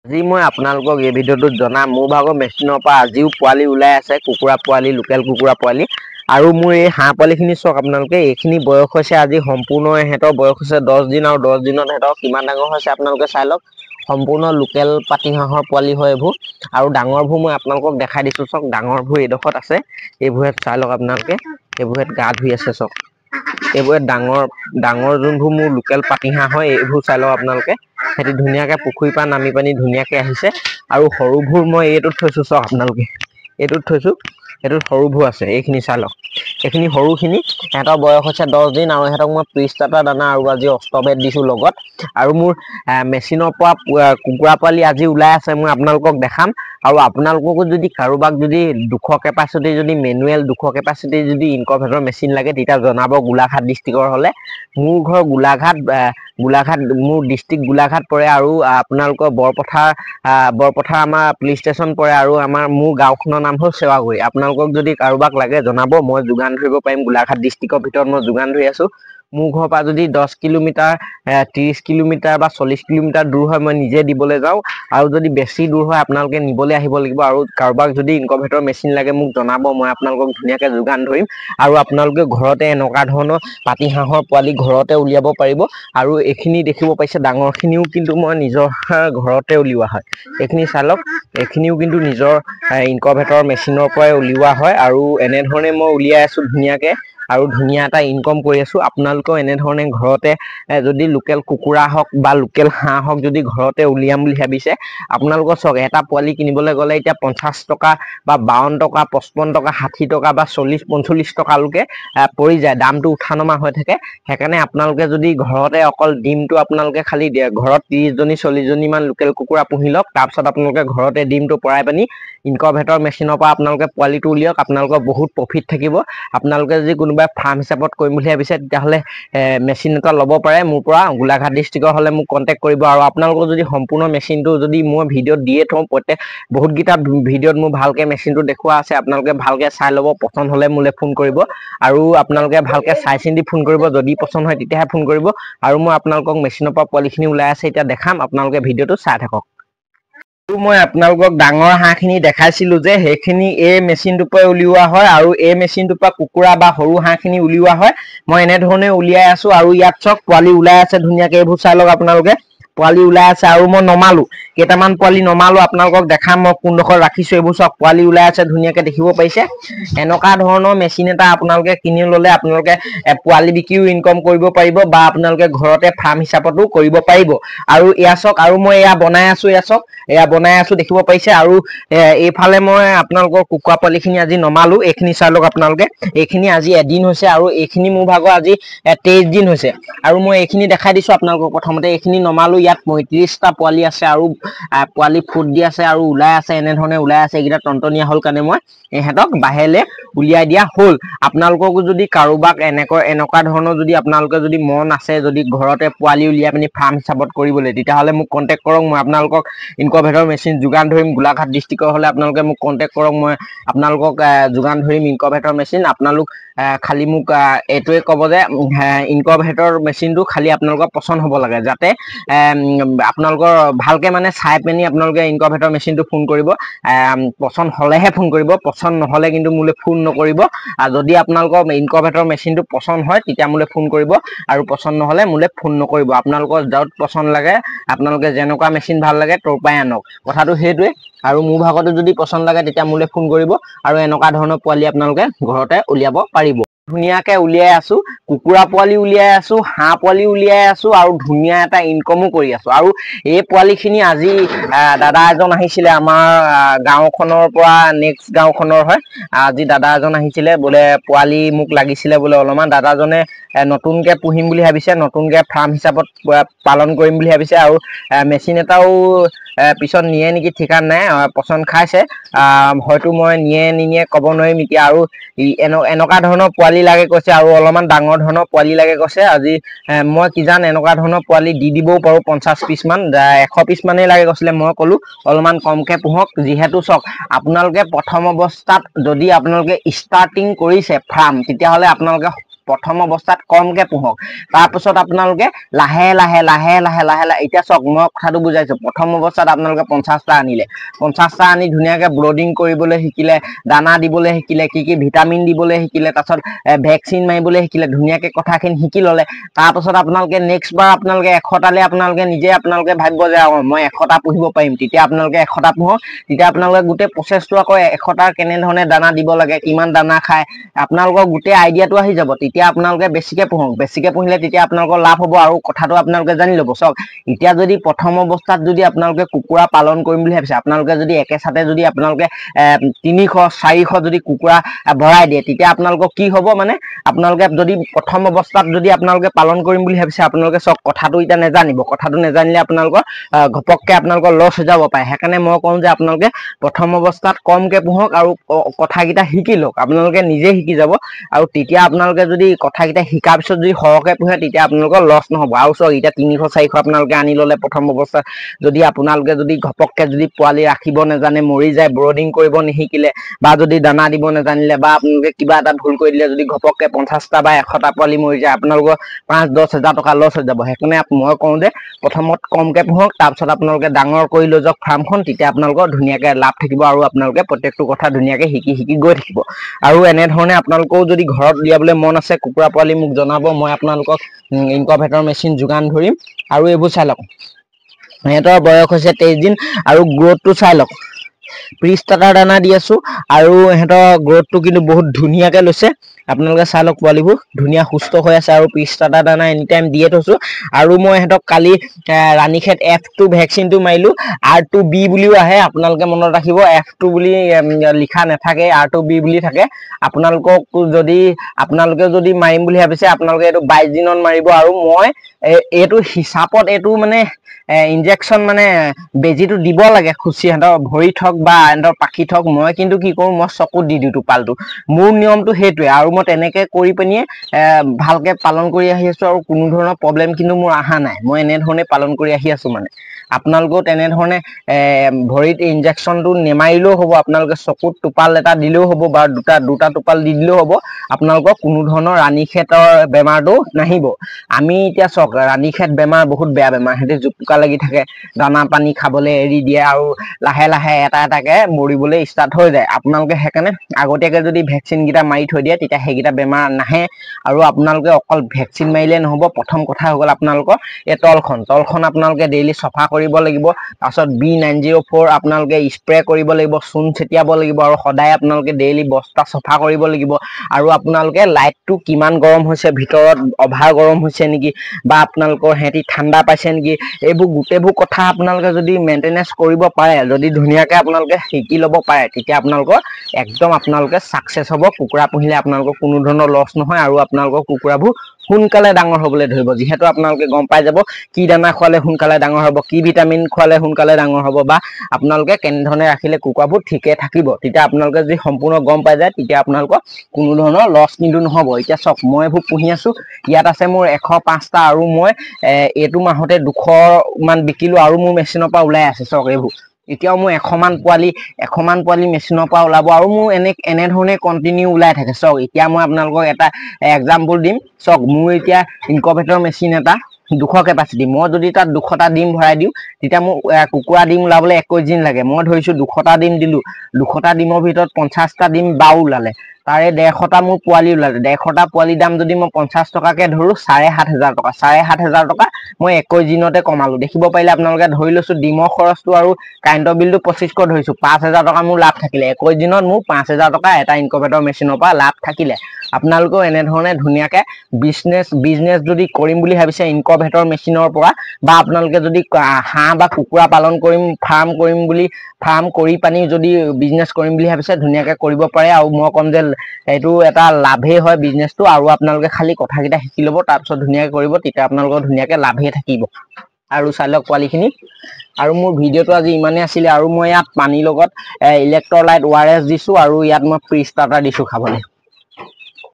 আজি মই আপোনালোকক এই ভিডিঅ'টোত জনাম মোৰ ভাগৰ মেচিনৰ পৰা আজিও পোৱালি ওলাই আছে কুকুৰা পোৱালি লোকেল কুকুৰা পোৱালি আৰু মোৰ এই হাঁহ পোৱালিখিনি চাওক আপোনালোকে এইখিনি বয়স হৈছে আজি সম্পূৰ্ণ এহেতৰ বয়স হৈছে 10 দিন আৰু 10 দিনত এহেতৰ কিমান ডাঙৰ হৈছে আপোনালোকে চাই লওক সম্পূৰ্ণ লোকেল পাতি হাঁহৰ পোৱালি হয় এইবোৰ আৰু ডাঙৰবোৰ মই আপোনালোকক দেখাই দিছো চাওক ডাঙৰবোৰ এইডখত আছে এইবোৰত চাই লওক আপোনালোকে এইবোৰত গা ধুই আছে চাওক এইবোৰত ডাঙৰ যোনবোৰ মোৰ লোকেল পাতি হাঁহ হয় এইবোৰ চাই লওক আপোনালোকে হেতি ধুনীয়াকে পুখুৰীৰ পৰা নামি পানি ধুনীয়াকে আহিছে আৰু সৰুবোৰ মই এইটোত থৈছো চাওক আপোনালোকে এইটোত থৈছো এইটোত সৰুবোৰ আছে এইখিনি চাই লওক এইখিনি সৰুখিনি এহেতৰ বয়স হৈছে 10 দিন আৰু এহেতক মই প্ৰিষ্টাটা দানা আৰু আজি অষ্টবেদ দিছো লগত আৰু মোৰ মেচিনৰ পৰা কুকুৰা পোৱালি আজি ওলাই আছে মই আপোনালোকক দেখাম আৰু আপোনালোককো যদি কাৰোবাক যদি 200 কেপাচিটি যদি মেনুৱেল 200 কেপাচিটি যদি ইনকুবেটৰ মেচিন লাগে তেতিয়া জনাব গোলাঘাট ডিস্ট্ৰিক্টৰ হলে মোৰ ঘৰ গোলাঘাট মোৰ ডিস্ট্ৰিক্ট গোলাঘাট পৰে আৰু আপোনালোকৰ বৰপথাৰ আমাৰ পুলিচ ষ্টেচন পৰে আৰু মোৰ গাঁওখনৰ নাম হ'ল সেৱাগুৰি আপোনালোকক যদি কাৰোবাক লাগে জনাব মই যোগান ধৰিব পাৰিম গোলাঘাট ডিস্ট্ৰিক্টৰ ভিতৰত মই যোগান ধৰি আছো মোৰ ঘৰৰ পৰা যদি 10 কিলোমিটাৰ 30 কিলোমিটাৰ বা 40 কিলোমিটাৰ দূৰ হয় মই নিজে দিবলৈ যাওঁ আৰু যদি বেছি দূৰ হয় আপোনালোকে নিবলৈ আহিব লাগিব আৰু কাৰোবাক যদি ইনকুবেটৰ মেচিন লাগে মোক জনাব মই আপোনালোকক ধুনীয়াকে যোগান ধৰিম আৰু আপোনালোকে ঘৰতে এনেকুৱা ধৰণৰ পাতি হাঁহৰ পোৱালি ঘৰতে উলিয়াব পাৰিব আৰু এইখিনি দেখিব পাইছে ডাঙৰখিনিও কিন্তু মই নিজৰ ঘৰতে উলিওৱা হয় এইখিনি চাই লওক এইখিনিও কিন্তু নিজৰ ইনকুবেটৰ মেচিনৰ পৰাই উলিওৱা হয় আৰু এনে ধৰণে মই উলিয়াই আছো ধুনীয়াকে আৰু ধুনীয়া এটা ইনকম কৰি আছো আপোনালোকেও এনে ধৰণে ঘৰতে যদি লোকেল কুকুৰা হওক বা লোকেল হাঁহ হওক যদি ঘৰতে উলিয়াম বুলি ভাবিছে আপোনালোকৰ চক এটা পোৱালি কিনিবলৈ গ'লে এতিয়া 50 টকা বা 52 টকা 55 টকা 60 টকা বা 40-45 টকালৈকে পৰি যায় দামটো উঠানমা হৈ থাকে সেইকাৰণে আপোনালোকে যদি ঘৰতে অকল ডিমটো আপোনালোকে খালি দিয়ে ঘৰত 30 জনী 40 জনী মান লোকেল কুকুৰা পুহি লওক তাৰপিছত আপোনালোকে ঘৰতে ডিমটো পৰাই পানি ইনকুবেটৰ মেচিনৰ পৰা আপোনালোকে পোৱালিটো উলিয়াওক আপোনালোকৰ বহুত প্ৰফিট থাকিব আপোনালোকে যদি কোনোবাই ফাৰ্ম হিচাপত কৰিম বুলি ভাবিছে তেতিয়াহ'লে মেচিন এটা ল'ব পাৰে মোৰ পৰা গোলাঘাট ডিস্ট্ৰিক্টৰ হ'লে মোক কণ্টেক্ট কৰিব আৰু আপোনালোকৰ যদি সম্পূৰ্ণ মেচিনটো যদি মই ভিডিঅ'ত দিয়ে থওঁ বহুতকেইটা ভিডিঅ'ত মোৰ ভালকে মেচিনটো দেখুওৱা আছে আপোনালোকে ভালকে চাই ল'ব পছন্দ হ'লে মোলে ফোন কৰিব আৰু আপোনালোকে ভালকে চাই চিন্তি ফোন কৰিব যদি পছন্দ হয় তেতিয়াহে ফোন কৰিব আৰু মই আপোনালোকক মেচিনৰ পৰা পোৱালিখিনি ওলাই আছে এতিয়া দেখাম আপোনালোকে ভিডিঅ'টো চাই থাকক আৰু মই আপোনালোকক ডাঙৰ হাঁহখিনি দেখাইছিলো যে সেইখিনি এই মেচিনটোৰ পৰা উলিওৱা হয় আৰু এই মেচিনটোৰ পৰা কুকুৰা বা সৰু হাঁহখিনি উলিওৱা হয় মই এনে ধৰণে উলিয়াই আছো আৰু ইয়াত চক পোৱালি ওলাই আছে ধুনীয়াকে এইবোৰ চাই লওক আপোনালোকে পোৱালি ওলাই আছে আৰু মই নমালো কেইটামান পোৱালি নমালো আপোনালোকক দেখাম মই কোনডোখৰ ৰাখিছো এইবোৰ চক পোৱালি ওলাই আছে ধুনীয়াকে দেখিব পাইছে এনেকুৱা ধৰণৰ মেচিন এটা আপোনালোকে কিনি ললে আপোনালোকে পোৱালি বিকিও ইনকম কৰিব পাৰিব বা আপোনালোকে ঘৰতে ফাৰ্ম হিচাপতো কৰিব পাৰিব আৰু এয়া চক আৰু মই এয়া বনাই আছো এয়া বনাই আছো দেখিব পাইছে আৰু এইফালে মই আপোনালোকৰ কুকুৰা পোৱালিখিনি আজি নমালো এইখিনি চাই লওক আপোনালোকে এইখিনি আজি এদিন হৈছে আৰু এইখিনি মোৰ ভাগৰ আজি 23 দিন হৈছে আৰু মই এইখিনি দেখাই দিছো আপোনালোকক প্ৰথমতে এইখিনি নমালো ইয়াত 35টা পোৱালি আছে আৰু পোৱালি ফুট দি আছে আৰু ওলাই আছে এনে ধৰণে ওলাই আছে এইকেইটা টনটনীয়া হ'ল কাৰণে মই ইহঁতক বাহিৰলে উলিয়াই দিয়া হ'ল আপোনালোককো যদি কাৰোবাক এনেকুৱা ধৰণৰ যদি আপোনালোকে যদি মন আছে যদি ঘৰতে পোৱালি উলিয়াই পিনি ফাৰ্ম হিচাপত কৰিবলৈ তেতিয়াহ'লে মোক কণ্টেক্ট কৰক মই আপোনালোকক ইনকুবেটৰ মেচিন যোগান ধৰিম গোলাঘাট ডিস্ট্ৰিক্টৰ হ'লে আপোনালোকে মোক কণ্টেক্ট কৰক মই আপোনালোকক যোগান ধৰিম ইনকুবেটৰ মেচিন আপোনালোক খালি মোক এইটোৱে ক'ব যে ইনকুবেটৰ মেচিনটো খালি আপোনালোকৰ পছন্দ হ'ব লাগে যাতে আপোনালোকৰ ভালকে মানে চাই পিনি আপোনালোকে ইনকুবেটৰ মেচিনটো ফোন কৰিব পছন্দ হ'লেহে ফোন কৰিব পছন্দ নহ'লে কিন্তু মোলে ফোন নকৰিব আৰু যদি আপোনালোকৰ ইনকুবেটৰ মেচিনটো পছন্দ হয় তেতিয়া মোলে ফোন কৰিব আৰু পছন্দ নহ'লে মোলে ফোন নকৰিব আপোনালোকৰ য'ত পছন্দ লাগে আপোনালোকে যেনেকুৱা মেচিন ভাল লাগে তোৰ পৰাই আনক কথাটো সেইটোৱে আৰু মোৰ ভাগতো যদি পছন্দ লাগে তেতিয়া মোলে ফোন কৰিব আৰু এনেকুৱা ধৰণৰ পোৱালি আপোনালোকে ঘৰতে উলিয়াব পাৰিব ধুনীয়াকে উলিয়াই আছো কুকুৰা পোৱালি উলিয়াই আছো হাঁহ পোৱালি উলিয়াই আছো আৰু ধুনীয়া এটা ইনকমো কৰি আছো আৰু এই পোৱালিখিনি আজি দাদা এজন আহিছিলে আমাৰ গাঁওখনৰ পৰা নেক্সট গাঁওখনৰ হয় আজি দাদা এজন আহিছিলে বোলে পোৱালি মোক লাগিছিলে বোলে অলপমান দাদাজনে নতুনকে পুহিম বুলি ভাবিছে নতুনকে ফাৰ্ম হিচাপত পালন কৰিম বুলি ভাবিছে আৰু মেচিন এটাও পিছত নিয়ে নেকি ঠিকান নাই পছন্দ খাইছে হয়তো মই নিয়ে ক'ব নোৱাৰিম এতিয়া আৰু এনেকুৱা ধৰণৰ পোৱালি লাগে কৈছে আৰু অলপমান ডাঙৰ ধৰণৰ পোৱালি লাগে কৈছে আজি মই কি জান এনেকুৱা ধৰণৰ পোৱালি দি দিবও পাৰো 50 পিচ মান 100 পিচ মানেই লাগে কৈছিলে মই ক'লো অলপমান কমকে পুহক যিহেতু চক আপোনালোকে প্ৰথম অৱস্থাত যদি আপোনালোকে ষ্টাৰ্টিং কৰিছে ফাৰ্ম তেতিয়াহ'লে আপোনালোকে প্ৰথম অৱস্থাত কমকে পোহক তাৰপিছত আপোনালোকে লাহে লাহে এতিয়া চক মই কথাটো বুজাইছো প্ৰথম অৱস্থাত আপোনালোকে 50টা আনিলে 50টা আনি ধুনীয়াকে ব্ৰডিং কৰিবলৈ শিকিলে দানা দিবলৈ শিকিলে কি ভিটামিন দিবলৈ শিকিলে তাৰপিছত ভ্যাকচিন মাৰিবলৈ শিকিলে ধুনীয়াকে কথাখিনি শিকি ললে তাৰপিছত আপোনালোকে নেক্সট বাৰ আপোনালোকে 100টালে আপোনালোকে নিজে আপোনালোকে ভাবিব যে মই 100টা পুহিব পাৰিম তেতিয়া আপোনালোকে 100টা পুহক তেতিয়া আপোনালোকে গোটেই প্ৰচেছটো আকৌ 100টাৰ কেনে ধৰণে দানা দিব লাগে কিমান দানা খায় আপোনালোকৰ গোটেই আইডিয়াটো আহি যাব তেতিয়া আপোনালোকে বেছিকে পুহক বেছিকে পুহিলে তেতিয়া আপোনালোকৰ লাভ হ'ব আৰু কথাটো আপোনালোকে জানি ল'ব চক এতিয়া যদি প্ৰথম অৱস্থাত যদি আপোনালোকে কুকুৰা পালন কৰিম বুলি ভাবিছে আপোনালোকে যদি একেসাথে যদি আপোনালোকে 300 400 যদি কুকুৰা ভৰাই দিয়ে তেতিয়া আপোনালোকৰ কি হ'ব মানে আপোনালোকে যদি প্ৰথম অৱস্থাত যদি আপোনালোকে পালন কৰিম বুলি ভাবিছে আপোনালোকে চক কথাটো এটা নেজানিব কথাটো নেজানিলে আপোনালোকৰ ঘপককে আপোনালোকৰ লছ হৈ যাব পাৰে সেইকাৰণে মই কওঁ যে আপোনালোকে প্ৰথম অৱস্থাত কমকে পুহক আৰু কথাকিটা শিকি লওক আপোনালোকে নিজে শিকি যাব আৰু তেতিয়া আপোনালোকে যদি কথাকিটা শিকাৰ পিছত যদি সৰহকে পুহে তেতিয়া আপোনালোকৰ লছ নহব আৰু চক এটা 300 400 আপোনালোকে আনি ললে প্ৰথম অৱস্থাত যদি আপোনালোকে যদি ঘপককে যদি পোৱালি ৰাখিব নেজানে মৰি যায় ব্ৰডিং কৰিব নিশিকিলে বা যদি দানা দিব নেজানিলে বা আপোনালোকে কিবা এটা ভুল কৰি দিলে যদি ঘপককে 50টা বা 100টা পোৱালি মৰি যায় আপোনালোকৰ 5-10 হাজাৰ টকা লছ হৈ যাব সেইকাৰণে মই কওঁ যে প্ৰথমত কমকে পুহক তাৰপিছত আপোনালোকে ডাঙৰ কৰি লৈ যাওক ফাৰ্মখন তেতিয়া আপোনালোকৰ ধুনীয়াকে লাভ থাকিব আৰু আপোনালোকে প্ৰত্যেকটো কথা ধুনীয়াকে শিকি গৈ থাকিব আৰু এনে ধৰণে আপোনালোকেও যদি ঘৰত উলিয়াবলৈ মন আছে কুকুৰা পোৱালি মোক জনাব মই আপোনালোকক ইনকুবেটৰ মেচিন যোগান ধৰিম আৰু এইবোৰ চাই লওক সিহঁতৰ বয়স হৈছে 23 দিন আৰু গ্ৰোথটো চাই লওক প্ৰি-ষ্টাৰ্টাৰ দানা দি আছো আৰু সিহঁতৰ গ্ৰোথটো কিন্তু বহুত ধুনীয়াকে লৈছে আপোনালোকে চাই লওক পোৱালিবোৰ ধুনীয়া সুস্থ হৈ আছে আৰু প্ৰি-ষ্টাৰ্টাৰ দানা এনি টাইম দিয়ে থৈছো আৰু মই সিহঁতক কালি ৰাণীখেত F2 ভ্যাকচিনটো মাৰিলো R2B বুলিও আহে আপোনালোকে মনত ৰাখিব F2 বুলি লিখা নাথাকে R2B বুলি থাকে আপোনালোকে যদি মাৰিম বুলি ভাবিছে আপোনালোকে এইটো 22 দিনত মাৰিব আৰু মই এইটো হিচাপত এইটো মানে ইনজেকশন মানে বেজিটো দিব লাগে খুচি সিহঁতৰ ভৰি ঠক বা সিহঁতৰ পাখি ঠক মই কিন্তু কি কৰো মই চকুত দি দিও টোপালটো মোৰ নিয়মটো হেতুৱে আৰু মই তেনেকে কৰি পিনিয়ে ভালকে পালন কৰি আহি আছো আৰু কোনো ধৰণৰ প্ৰবলেম কিন্তু মোৰ আহা নাই মই এনে ধৰণে পালন কৰি আহি আছো মানে আপোনালোকেও তেনে ধৰণে ভৰিত ইনজেকশনটো নেমাৰিলেও হ'ব আপোনালোকে চকুত টোপাল এটা দিলেও হ'ব বা দুটা টোপাল দি দিলেও হ'ব আপোনালোকৰ কোনো ধৰণৰ ৰাণীখেতৰ বেমাৰটো নাহিব আমি এতিয়া চক ৰাণীখেত বেমাৰ বহুত বেয়া বেমাৰ হেতে জুপুকা লাগি থাকে দানা পানী খাবলৈ এৰি দিয়ে আৰু লাহে লাহে এটাকে মৰিবলৈ ষ্টাৰ্ট হৈ যায় আপোনালোকে সেইকাৰণে আগতীয়াকে যদি ভ্যাকচিন গিটা মাৰি থৈ দিয়ে তেতিয়া সেইগিটা বেমাৰ নাহে আৰু আপোনালোকে অকল ভ্যাকচিন মাৰিলে নহব প্ৰথম কথা হ'ল আপোনালোকৰ এই তলখন আপোনালোকে ডেইলি সফা কৰিব লাগিব তাৰপিছত B904 আপোনালোকে স্প্ৰে কৰিব লাগিব চূণ ছেটিয়াব লাগিব আৰু সদায় আপোনালোকে ডেইলি বস্তা সফা কৰিব লাগিব আৰু আপোনালোকে লাইটটো কিমান গৰম হৈছে ভিতৰত অভাৰ গৰম হৈছে নেকি বা আপোনালোকৰ হেতি ঠাণ্ডা পাইছে নেকি এইবোৰ গোটেইবোৰ কথা আপোনালোকে যদি মেইনটেনেন্স কৰিব পাৰে যদি ধুনীয়াকে আপোনালোকে শিকি ল'ব পাৰে তেতিয়া আপোনালোকৰ একদম আপোনালোকে সাকসেস হ'ব কুকুৰা পুহিলে আপোনালোকৰ কোনো ধৰণৰ লছ নহয় আৰু আপোনালোকৰ কুকুৰাবোৰ সোনকালে ডাঙৰ হ'বলৈ ধৰিব যেহেতু আপোনালোকে গম পাই যাব কি দানা খোৱালে সোনকালে ডাঙৰ হ'ব কি ভিটামিন খোৱালে সোনকালে ডাঙৰ হ'ব বা আপোনালোকে কেনে ধৰণে ৰাখিলে কুকুৰাবোৰ ঠিকে থাকিব তেতিয়া আপোনালোকে যদি সম্পূৰ্ণ গম পাই যায় তেতিয়া আপোনালোকৰ কোনো ধৰণৰ লছ কিন্তু নহব এতিয়া চক মই এইবোৰ পুহি আছো ইয়াত আছে মোৰ 105টা আৰু মই এইটো মাহতে 200 মান বিকিলো আৰু মোৰ মেচিনৰ পৰা ওলাই আছে চক এইবোৰ এতিয়াও মোৰ 100 মান পোৱালি মেচিনৰ পৰা ওলাব আৰু মোৰ এনে ধৰণে কন্টিনিউ ওলাই থাকে চক এতিয়া মই আপোনালোকক এটা এক্সাম্পল দিম চক মোৰ এতিয়া ইনকুবেটৰ মেচিন এটা 200 কেপাচিটি মই যদি তাত 200টা ডিম ভৰাই দিও তেতিয়া মোৰ কুকুৰা ডিম ওলাবলৈ 21 দিন লাগে মই ধৰিছো 200টা ডিম দিলো 200টা ডিমৰ ভিতৰত 50টা ডিম বাও ওলালে তাৰে 150টা মোৰ পোৱালি ওলালে 150টা পোৱালি দাম যদি মই 50 টকাকে ধৰো 7,500 টকা মই 21 দিনতে কমালো দেখিব পাৰিলে আপোনালোকে ধৰি লৈছো ডিমৰ খৰচটো আৰু কাৰেণ্টৰ বিলটো 2500 ধৰিছো 5000 টকা মোৰ লাভ থাকিলে 21 দিনত মোৰ 5000 টকা এটা ইনকুবেটৰ মেচিনৰ পৰা লাভ থাকিলে আপোনালোকেও এনে ধৰণে ধুনীয়াকে বিজনেস যদি কৰিম বুলি ভাবিছে ইনকুবেটৰ মেচিনৰ পৰা বা আপোনালোকে যদি হাঁহ বা কুকুৰা পালন কৰিম ফাৰ্ম কৰি পানি যদি বিজনেস কৰিম বুলি ভাবিছে ধুনীয়াকে কৰিব পাৰে আৰু মই কম যে এইটো এটা লাভে হয় বিজনেসটো আৰু আপোনালোকে খালি কথাকিটা শিকি ল'ব তাৰ পিছত ধুনীয়াকে কৰিব তেতিয়া আপোনালোকৰ ধুনীয়াকে লাভে থাকিব আৰু চালক পোৱালিখিনি আৰু মোৰ ভিডিওটো আজি ইমানে আছিল আৰু মই ইয়াত পানী লগত ইলেক্ট্ৰোলাইট ORS দিছো আৰু ইয়াত মই প্ৰি-ষ্টাৰ্টাৰ দিছো খাবলৈ